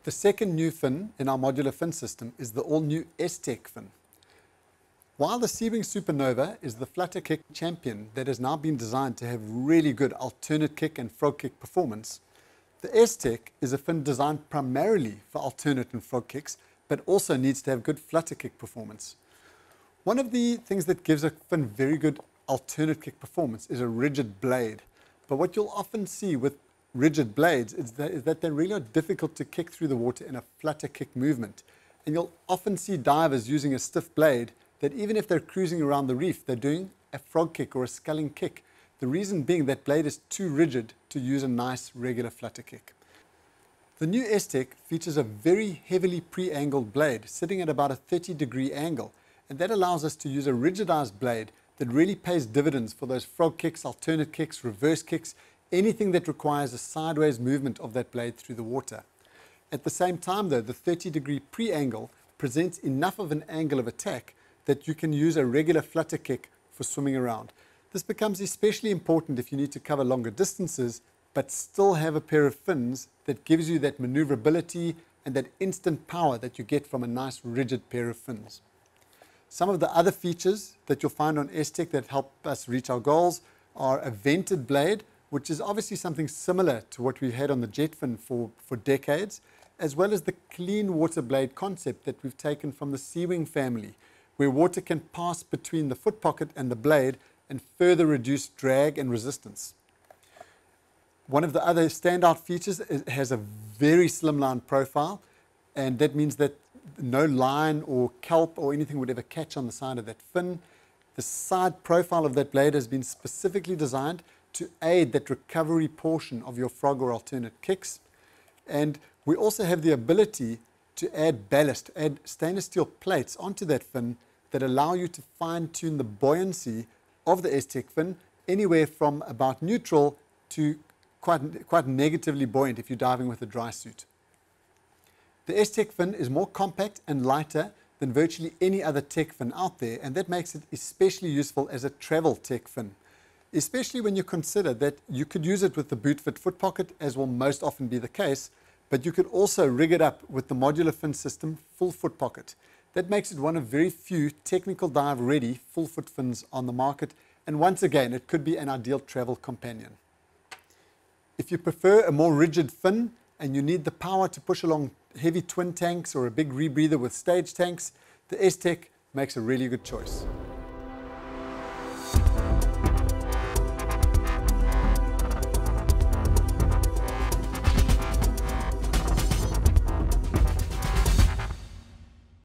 The second new fin in our modular fin system is the all-new S-Tech fin. While the Seawing Supernova is the flutter kick champion that has now been designed to have really good alternate kick and frog kick performance, the S-Tech is a fin designed primarily for alternate and frog kicks, but also needs to have good flutter kick performance. One of the things that gives a fin very good alternate kick performance is a rigid blade. But what you'll often see with rigid blades is that they really are difficult to kick through the water in a flutter kick movement. And you'll often see divers using a stiff blade that even if they're cruising around the reef, they're doing a frog kick or a sculling kick. The reason being that blade is too rigid to use a nice regular flutter kick. The new S-Tech features a very heavily pre-angled blade sitting at about a 30-degree angle, and that allows us to use a rigidized blade that really pays dividends for those frog kicks, alternate kicks, reverse kicks, anything that requires a sideways movement of that blade through the water. At the same time though, the 30-degree pre-angle presents enough of an angle of attack that you can use a regular flutter kick for swimming around. This becomes especially important if you need to cover longer distances but still have a pair of fins that gives you that maneuverability and that instant power that you get from a nice rigid pair of fins. Some of the other features that you'll find on S-Tech that help us reach our goals are a vented blade, which is obviously something similar to what we had on the jet fin for decades, as well as the clean water blade concept that we've taken from the Seawing family, where water can pass between the foot pocket and the blade and further reduce drag and resistance. One of the other standout features is it has a very slimline profile, and that means that no line or kelp or anything would ever catch on the side of that fin. The side profile of that blade has been specifically designed to aid that recovery portion of your frog or alternate kicks. And we also have the ability to add ballast, add stainless steel plates onto that fin that allow you to fine-tune the buoyancy of the S-Tech fin anywhere from about neutral to quite negatively buoyant if you're diving with a dry suit. The S-Tech fin is more compact and lighter than virtually any other tech fin out there, and that makes it especially useful as a travel tech fin, especially when you consider that you could use it with the boot-fit foot pocket, as will most often be the case, but you could also rig it up with the modular fin system full foot pocket. That makes it one of very few technical dive ready full foot fins on the market, and once again it could be an ideal travel companion. If you prefer a more rigid fin and you need the power to push along heavy twin tanks or a big rebreather with stage tanks, the S-Tech makes a really good choice.